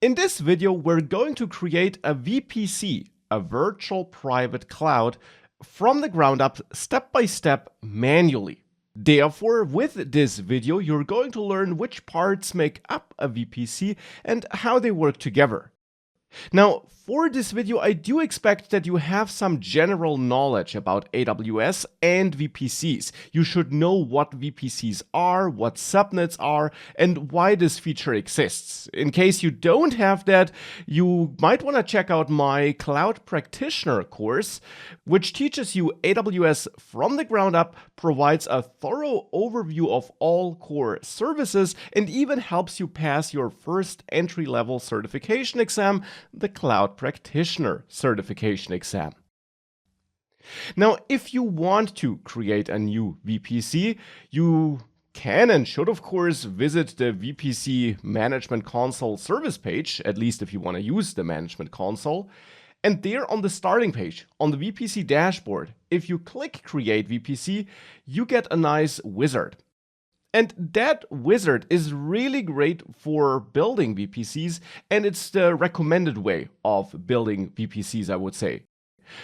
In this video, we're going to create a VPC, a virtual private cloud, from the ground up, step by step, manually. Therefore, with this video, you're going to learn which parts make up a VPC and how they work together. Now, for this video, I do expect that you have some general knowledge about AWS and VPCs. You should know what VPCs are, what subnets are, and why this feature exists. In case you don't have that, you might want to check out my Cloud Practitioner course, which teaches you AWS from the ground up, provides a thorough overview of all core services, and even helps you pass your first entry-level certification exam, the Cloud Practitioner certification exam. Now, if you want to create a new VPC, you can and should, of course, visit the VPC Management Console service page, at least if you want to use the Management Console. And there on the starting page, on the VPC dashboard, if you click Create VPC, you get a nice wizard. And that wizard is really great for building VPCs, and it's the recommended way of building VPCs, I would say.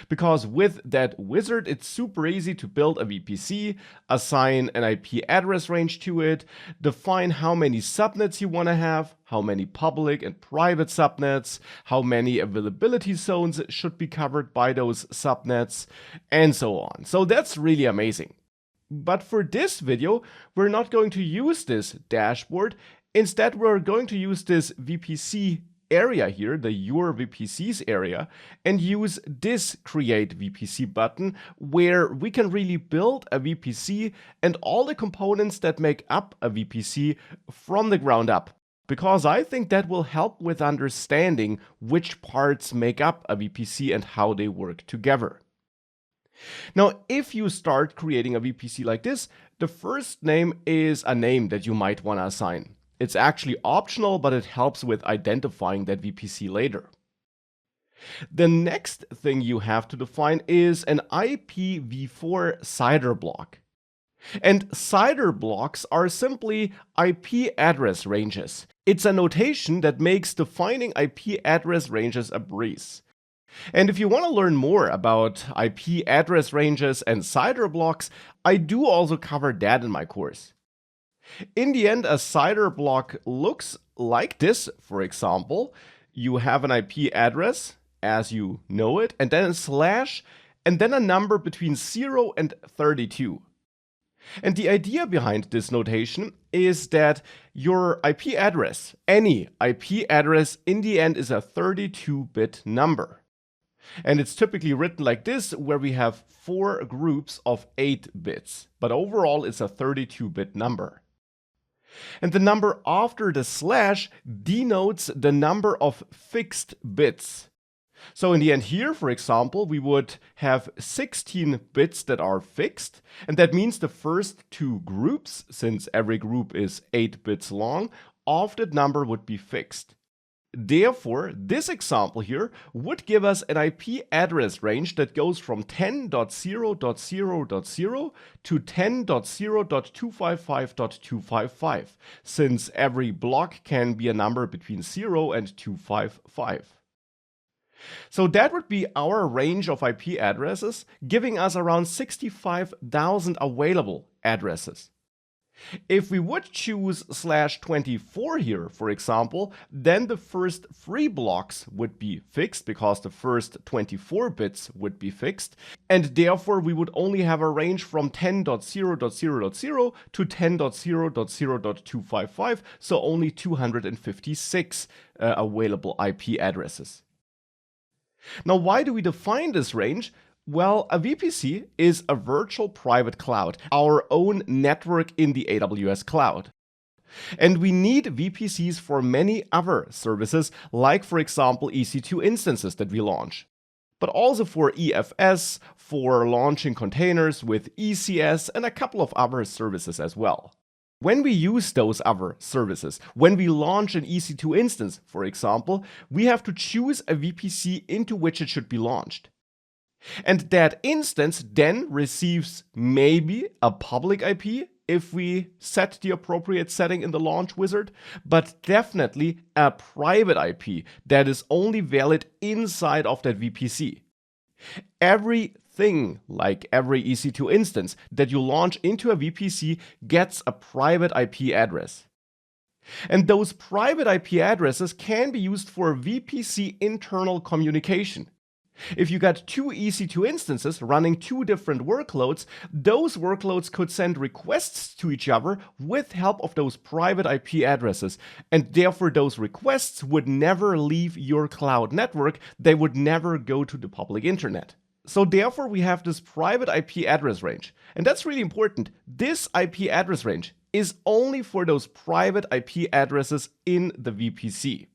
Because with that wizard, it's super easy to build a VPC, assign an IP address range to it, define how many subnets you want to have, how many public and private subnets, how many availability zones should be covered by those subnets, and so on. So that's really amazing. But for this video, we're not going to use this dashboard. Instead, we're going to use this VPC area here, the Your VPCs area, and use this Create VPC button, where we can really build a VPC and all the components that make up a VPC from the ground up. Because I think that will help with understanding which parts make up a VPC and how they work together. Now, if you start creating a VPC like this, the first name is a name that you might want to assign. It's actually optional, but it helps with identifying that VPC later. The next thing you have to define is an IPv4 CIDR block. And CIDR blocks are simply IP address ranges. It's a notation that makes defining IP address ranges a breeze. And if you want to learn more about IP address ranges and CIDR blocks, I do also cover that in my course. In the end, a CIDR block looks like this, for example. You have an IP address, as you know it, and then a slash, and then a number between 0 and 32. And the idea behind this notation is that your IP address, any IP address, in the end is a 32-bit number. And it's typically written like this, where we have 4 groups of 8 bits, but overall it's a 32-bit number. And the number after the slash denotes the number of fixed bits. So in the end here, for example, we would have 16 bits that are fixed, and that means the first 2 groups, since every group is 8 bits long, of that number would be fixed. Therefore, this example here would give us an IP address range that goes from 10.0.0.0 to 10.0.255.255, since every block can be a number between 0 and 255. So that would be our range of IP addresses, giving us around 65,000 available addresses. If we would choose /24 here, for example, then the first 3 blocks would be fixed because the first 24 bits would be fixed, and therefore we would only have a range from 10.0.0.0 to 10.0.0.255, so only 256 available IP addresses. Now, why do we define this range? Well, a VPC is a virtual private cloud, our own network in the AWS cloud. And we need VPCs for many other services, like for example EC2 instances that we launch. But also for EFS, for launching containers with ECS, and a couple of other services as well. When we use those other services, when we launch an EC2 instance, for example, we have to choose a VPC into which it should be launched. And that instance then receives maybe a public IP if we set the appropriate setting in the launch wizard, but definitely a private IP that is only valid inside of that VPC. Everything, like every EC2 instance that you launch into a VPC, gets a private IP address. And those private IP addresses can be used for VPC internal communication. If you got two EC2 instances running two different workloads, those workloads could send requests to each other with help of those private IP addresses, and therefore those requests would never leave your cloud network, they would never go to the public internet. So therefore we have this private IP address range, and that's really important. This IP address range is only for those private IP addresses in the VPC.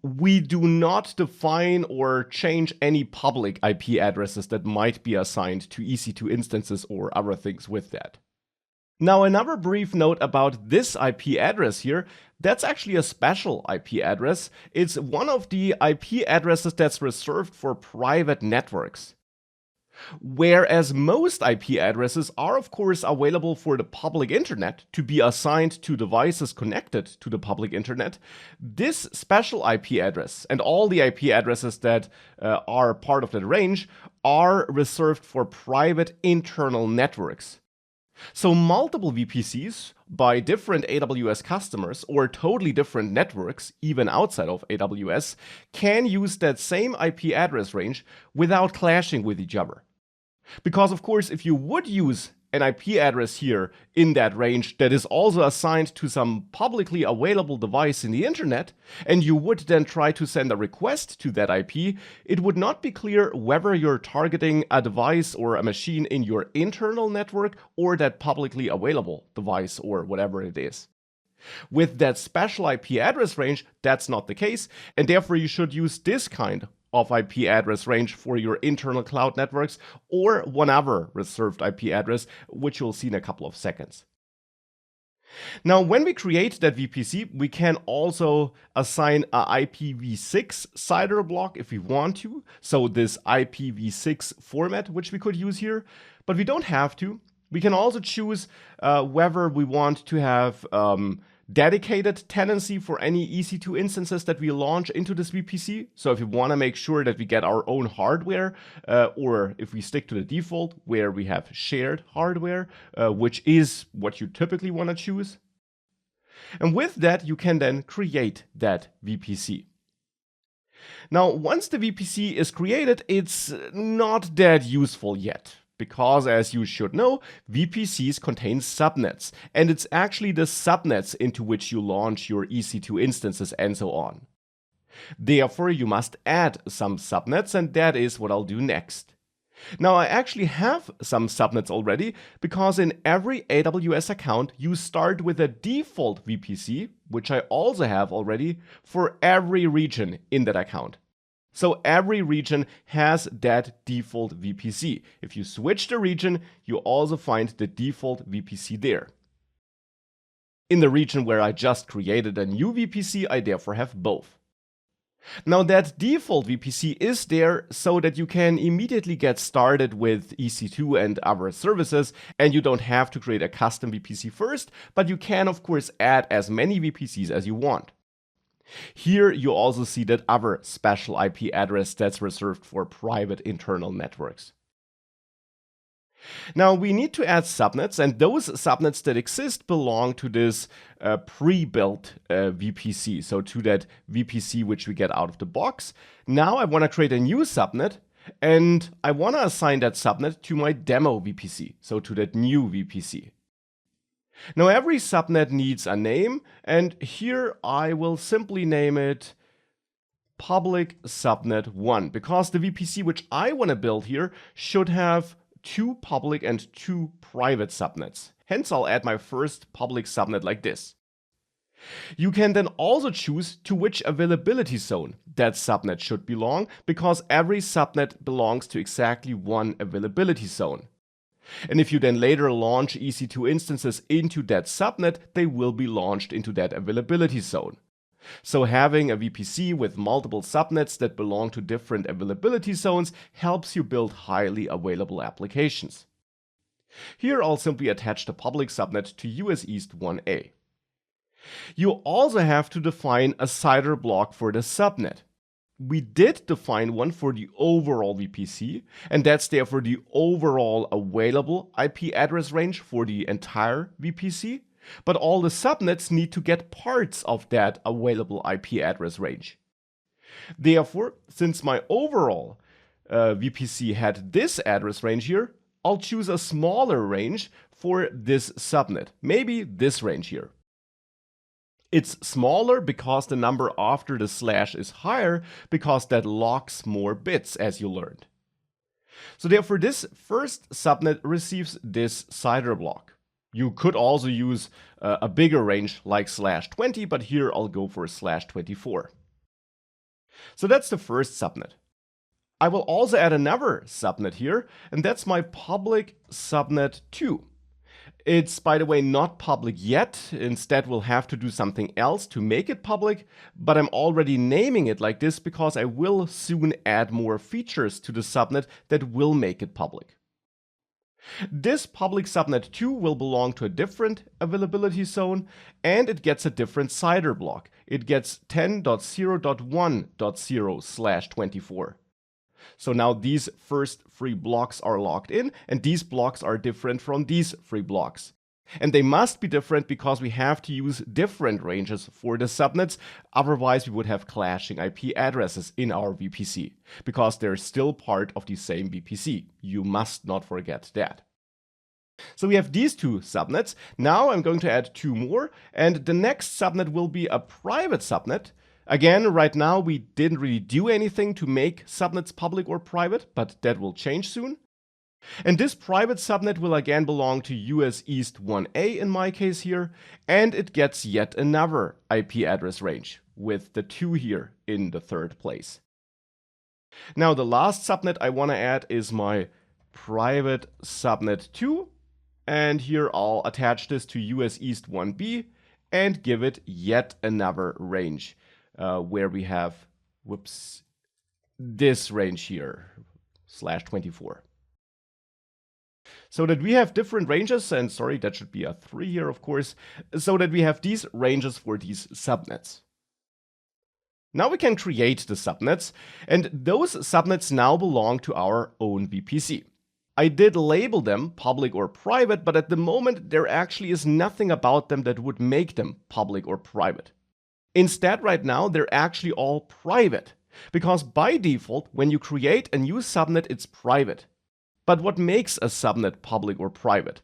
We do not define or change any public IP addresses that might be assigned to EC2 instances or other things with that. Now, another brief note about this IP address here, that's actually a special IP address. It's one of the IP addresses that's reserved for private networks. Whereas most IP addresses are of course available for the public internet to be assigned to devices connected to the public internet, this special IP address and all the IP addresses that are part of that range are reserved for private internal networks. So multiple VPCs by different AWS customers or totally different networks, even outside of AWS, can use that same IP address range without clashing with each other. Because of course, if you would use an IP address here in that range that is also assigned to some publicly available device in the internet, and you would then try to send a request to that IP, it would not be clear whether you're targeting a device or a machine in your internal network or that publicly available device or whatever it is. With that special IP address range, that's not the case, and therefore you should use this kind of IP address range for your internal cloud networks or one other reserved IP address, which you'll see in a couple of seconds. Now, when we create that VPC, we can also assign a IPv6 CIDR block if we want to. So this IPv6 format, which we could use here, but we don't have to. We can also choose whether we want to have dedicated tenancy for any EC2 instances that we launch into this VPC. So if we want to make sure that we get our own hardware, or if we stick to the default where we have shared hardware, which is what you typically want to choose. And with that, you can then create that VPC. Now, once the VPC is created, it's not that useful yet. Because, as you should know, VPCs contain subnets, and it's actually the subnets into which you launch your EC2 instances and so on. Therefore, you must add some subnets, and that is what I'll do next. Now, I actually have some subnets already, because in every AWS account, you start with a default VPC, which I also have already, for every region in that account. So every region has that default VPC. If you switch the region, you also find the default VPC there. In the region where I just created a new VPC, I therefore have both. Now that default VPC is there so that you can immediately get started with EC2 and other services, and you don't have to create a custom VPC first, but you can of course add as many VPCs as you want. Here you also see that other special IP address that's reserved for private internal networks. Now we need to add subnets, and those subnets that exist belong to this pre-built VPC, so to that VPC which we get out of the box. Now I want to create a new subnet, and I want to assign that subnet to my demo VPC, so to that new VPC. Now every subnet needs a name, and here I will simply name it public subnet 1, because the VPC which I want to build here should have 2 public and 2 private subnets. Hence I'll add my first public subnet like this. You can then also choose to which availability zone that subnet should belong, because every subnet belongs to exactly one availability zone. And if you then later launch EC2 instances into that subnet, they will be launched into that availability zone. So having a VPC with multiple subnets that belong to different availability zones helps you build highly available applications. Here I'll simply attach the public subnet to US East 1A. You also have to define a CIDR block for the subnet. We did define one for the overall VPC, and that's therefore the overall available IP address range for the entire VPC, but all the subnets need to get parts of that available IP address range. Therefore, since my overall VPC had this address range here, I'll choose a smaller range for this subnet, maybe this range here. It's smaller because the number after the slash is higher, because that locks more bits, as you learned. So therefore, this first subnet receives this CIDR block. You could also use a bigger range like /20, but here I'll go for /24. So that's the first subnet. I will also add another subnet here, and that's my public subnet 2. It's, by the way, not public yet. Instead, we'll have to do something else to make it public, but I'm already naming it like this because I will soon add more features to the subnet that will make it public. This public subnet 2 will belong to a different availability zone, and it gets a different CIDR block. It gets 10.0.1.0/24. So now these first 3 blocks are locked in, and these blocks are different from these 3 blocks. And they must be different because we have to use different ranges for the subnets, otherwise we would have clashing IP addresses in our VPC, because they're still part of the same VPC. You must not forget that. So we have these 2 subnets. Now I'm going to add 2 more, and the next subnet will be a private subnet. Again, right now we didn't really do anything to make subnets public or private, but that will change soon. And this private subnet will again belong to US East 1A in my case here, and it gets yet another IP address range, with the 2 here in the 3rd place. Now the last subnet I want to add is my private subnet 2, and here I'll attach this to US East 1B and give it yet another range. Where we have, this range here, /24. So that we have different ranges, and sorry, that should be a 3 here, of course, so that we have these ranges for these subnets. Now we can create the subnets, and those subnets now belong to our own VPC. I did label them public or private, but at the moment there actually is nothing about them that would make them public or private. Instead, right now, they're actually all private, because by default, when you create a new subnet, it's private. But what makes a subnet public or private?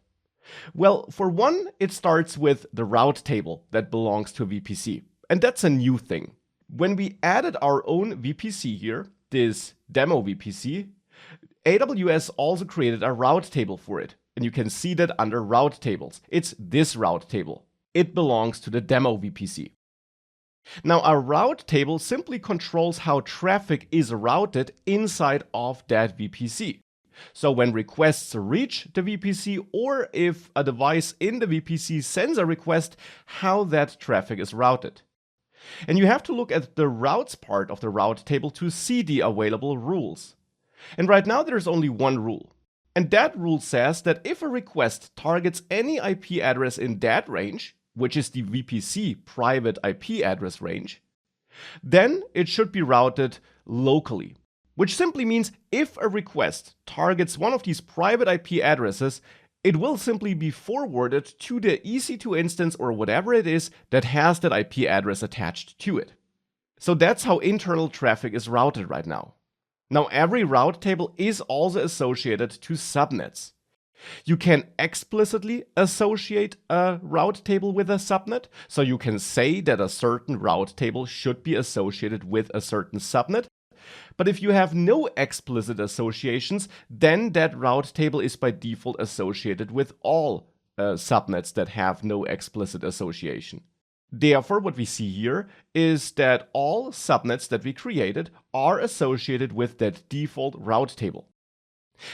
Well, for one, it starts with the route table that belongs to a VPC, and that's a new thing. When we added our own VPC here, this demo VPC, AWS also created a route table for it, and you can see that under route tables. It's this route table. It belongs to the demo VPC. Now, a route table simply controls how traffic is routed inside of that VPC. So when requests reach the VPC, or if a device in the VPC sends a request, how that traffic is routed. And you have to look at the routes part of the route table to see the available rules. And right now there's only one rule. And that rule says that if a request targets any IP address in that range, which is the VPC private IP address range, then it should be routed locally, which simply means if a request targets one of these private IP addresses, it will simply be forwarded to the EC2 instance or whatever it is that has that IP address attached to it. So that's how internal traffic is routed right now. Now, every route table is also associated to subnets. You can explicitly associate a route table with a subnet, so you can say that a certain route table should be associated with a certain subnet. But if you have no explicit associations, then that route table is by default associated with all subnets that have no explicit association. Therefore, what we see here is that all subnets that we created are associated with that default route table.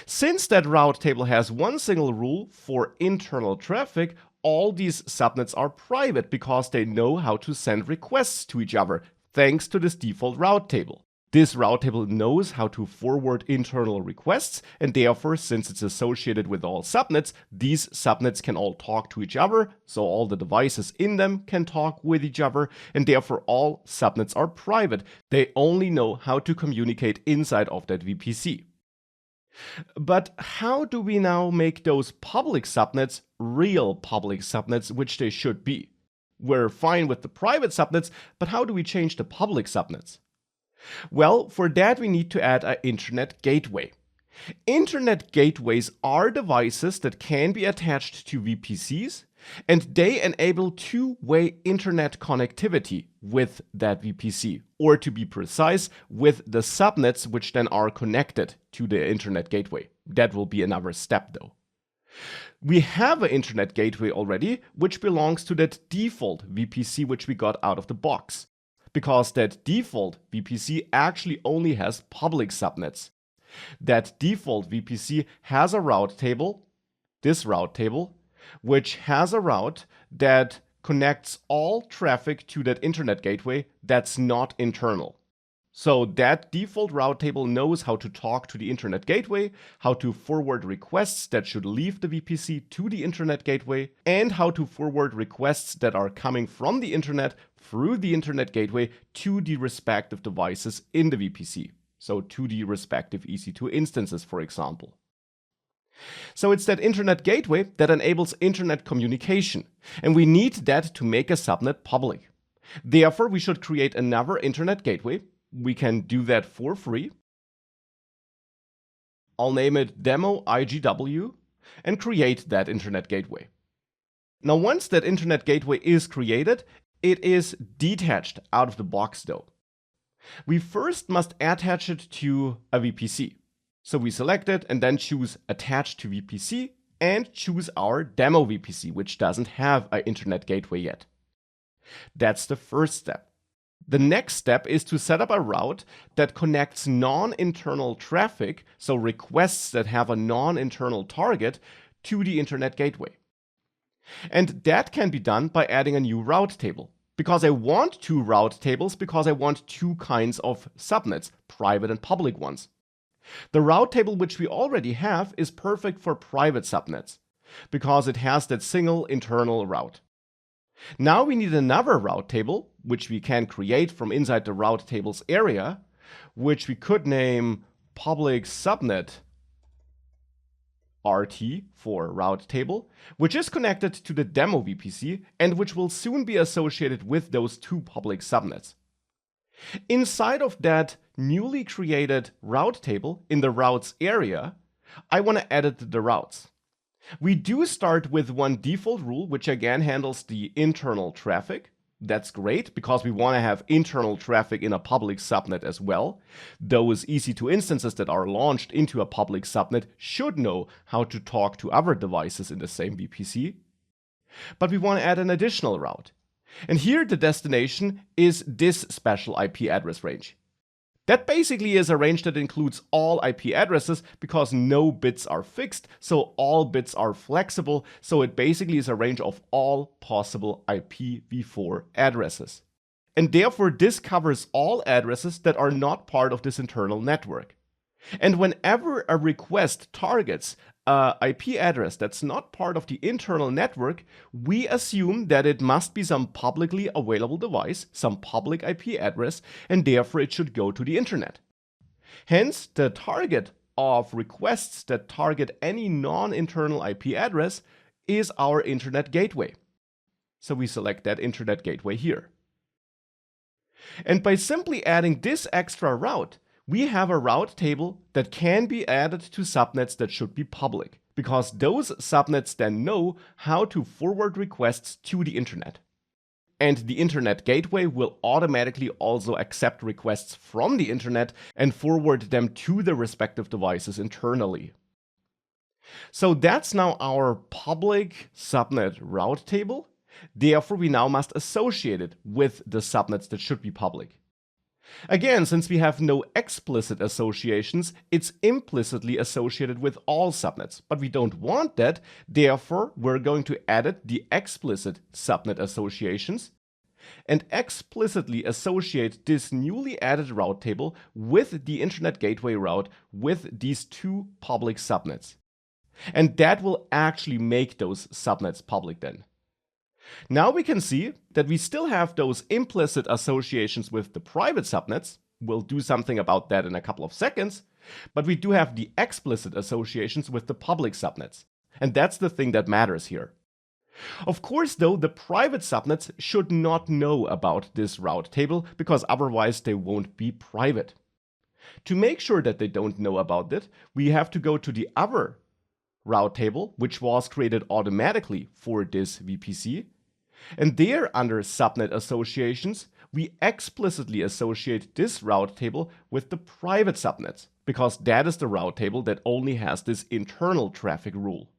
Since that route table has one single rule for internal traffic, all these subnets are private because they know how to send requests to each other, thanks to this default route table. This route table knows how to forward internal requests, and therefore, since it's associated with all subnets, these subnets can all talk to each other, so all the devices in them can talk with each other, and therefore all subnets are private. They only know how to communicate inside of that VPC. But how do we now make those public subnets real public subnets, which they should be? We're fine with the private subnets, but how do we change the public subnets? Well, for that we need to add an internet gateway. Internet gateways are devices that can be attached to VPCs, and they enable two-way internet connectivity with that VPC, or to be precise, with the subnets which then are connected to the internet gateway. That will be another step though. We have an internet gateway already, which belongs to that default VPC which we got out of the box, because that default VPC actually only has public subnets. That default VPC has a route table, this route table, which has a route that connects all traffic to that internet gateway that's not internal. So that default route table knows how to talk to the internet gateway, how to forward requests that should leave the VPC to the internet gateway, and how to forward requests that are coming from the internet through the internet gateway to the respective devices in the VPC. So to the respective EC2 instances, for example. So it's that internet gateway that enables internet communication, and we need that to make a subnet public. Therefore, we should create another internet gateway. We can do that for free. I'll name it Demo IGW and create that internet gateway. Now, once that internet gateway is created, it is detached out of the box though. We first must attach it to a VPC. So we select it and then choose Attach to VPC and choose our demo VPC, which doesn't have an internet gateway yet. That's the first step. The next step is to set up a route that connects non-internal traffic, so requests that have a non-internal target, to the internet gateway. And that can be done by adding a new route table. Because I want two route tables, because I want two kinds of subnets, private and public ones. The route table which we already have is perfect for private subnets, because it has that single internal route. Now we need another route table, which we can create from inside the route tables area, which we could name public subnet RT for route table, which is connected to the demo VPC and which will soon be associated with those two public subnets. Inside of that newly created route table in the routes area, I want to edit the routes. We do start with one default rule, which again handles the internal traffic. That's great because we want to have internal traffic in a public subnet as well. Those EC2 instances that are launched into a public subnet should know how to talk to other devices in the same VPC. But we want to add an additional route. And here the destination is this special IP address range. That basically is a range that includes all IP addresses because no bits are fixed, so all bits are flexible, so it basically is a range of all possible IPv4 addresses. And therefore this covers all addresses that are not part of this internal network. And whenever a request targets an IP address that's not part of the internal network, we assume that it must be some publicly available device, some public IP address, and therefore it should go to the internet. Hence, the target of requests that target any non-internal IP address is our internet gateway. So we select that internet gateway here. And by simply adding this extra route, we have a route table that can be added to subnets that should be public, because those subnets then know how to forward requests to the internet. And the internet gateway will automatically also accept requests from the internet and forward them to the respective devices internally. So that's now our public subnet route table. Therefore, we now must associate it with the subnets that should be public. Again, since we have no explicit associations, it's implicitly associated with all subnets, but we don't want that. Therefore, we're going to edit the explicit subnet associations. and explicitly associate this newly added route table with the Internet Gateway route with these two public subnets. And that will actually make those subnets public then. Now we can see that we still have those implicit associations with the private subnets. We'll do something about that in a couple of seconds. But we do have the explicit associations with the public subnets. And that's the thing that matters here. Of course, though, the private subnets should not know about this route table because otherwise they won't be private. To make sure that they don't know about it, we have to go to the other route table, which was created automatically for this VPC. And there, under subnet associations, we explicitly associate this route table with the private subnets, because that is the route table that only has this internal traffic rule.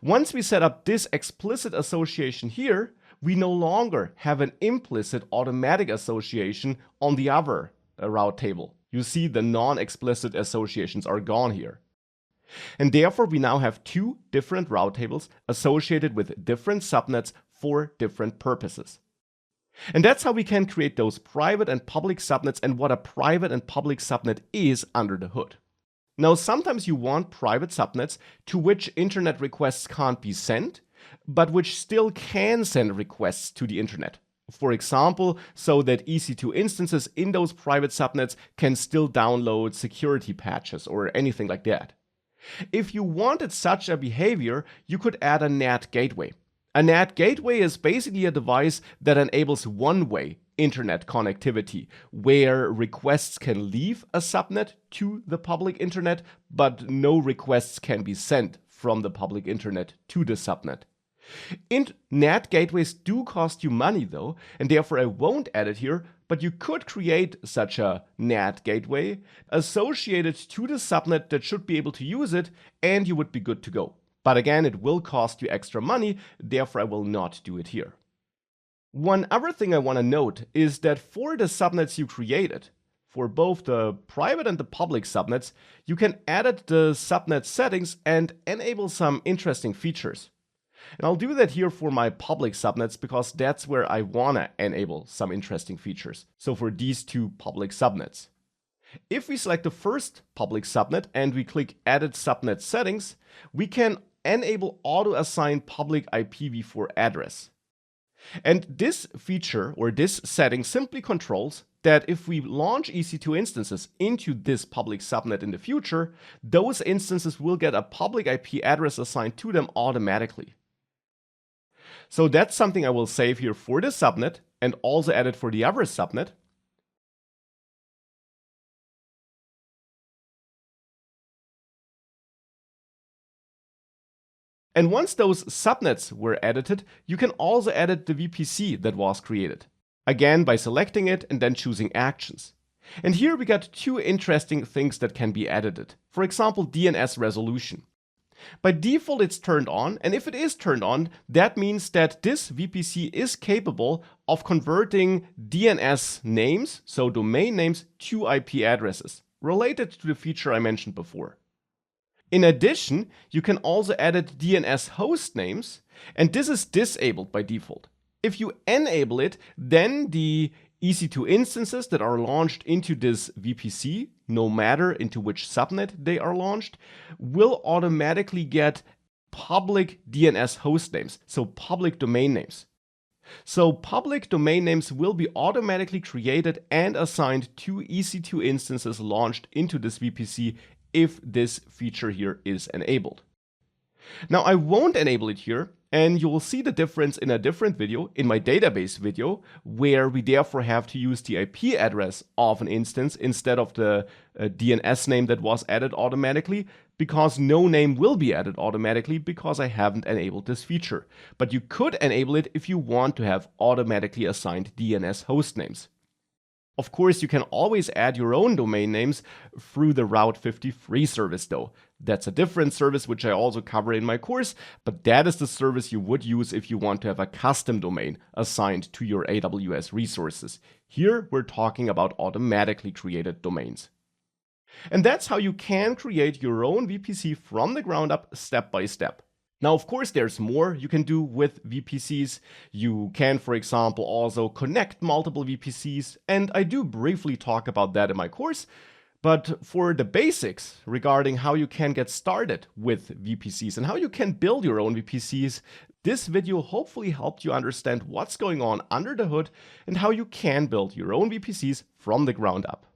Once we set up this explicit association here, we no longer have an implicit automatic association on the other route table. You see the non-explicit associations are gone here. And therefore we now have two different route tables associated with different subnets for different purposes. And that's how we can create those private and public subnets and what a private and public subnet is under the hood. Now, sometimes you want private subnets to which internet requests can't be sent, but which still can send requests to the internet. For example, so that EC2 instances in those private subnets can still download security patches or anything like that. If you wanted such a behavior, you could add a NAT gateway. A NAT gateway is basically a device that enables one-way internet connectivity, where requests can leave a subnet to the public internet, but no requests can be sent from the public internet to the subnet. NAT gateways do cost you money though, and therefore I won't add it here, but you could create such a NAT gateway associated to the subnet that should be able to use it, and you would be good to go. But again, it will cost you extra money, therefore I will not do it here. One other thing I want to note is that for the subnets you created, for both the private and the public subnets, you can edit the subnet settings and enable some interesting features. And I'll do that here for my public subnets because that's where I want to enable some interesting features. So for these two public subnets. If we select the first public subnet and we click Edit Subnet Settings, we can enable auto-assign public IPv4 address. And this feature or this setting simply controls that if we launch EC2 instances into this public subnet in the future, those instances will get a public IP address assigned to them automatically. So that's something I will save here for this subnet and also add it for the other subnet. And once those subnets were edited, you can also edit the VPC that was created. Again, by selecting it and then choosing Actions. And here we got two interesting things that can be edited. For example, DNS resolution. By default, it's turned on, and if it is turned on, that means that this VPC is capable of converting DNS names, so domain names, to IP addresses, related to the feature I mentioned before. In addition, you can also edit DNS host names, and this is disabled by default. If you enable it, then the EC2 instances that are launched into this VPC, no matter into which subnet they are launched, will automatically get public DNS host names, so public domain names. So public domain names will be automatically created and assigned to EC2 instances launched into this VPC if this feature here is enabled. Now I won't enable it here, and you will see the difference in a different video, in my database video, where we therefore have to use the IP address of an instance instead of the DNS name that was added automatically, because no name will be added automatically because I haven't enabled this feature. But you could enable it if you want to have automatically assigned DNS host names. Of course, you can always add your own domain names through the Route 53 service though. That's a different service which I also cover in my course, but that is the service you would use if you want to have a custom domain assigned to your AWS resources. Here we're talking about automatically created domains. And that's how you can create your own VPC from the ground up step by step. Now, of course, there's more you can do with VPCs. You can, for example, also connect multiple VPCs, and I do briefly talk about that in my course. But for the basics regarding how you can get started with VPCs and how you can build your own VPCs, this video hopefully helped you understand what's going on under the hood and how you can build your own VPCs from the ground up.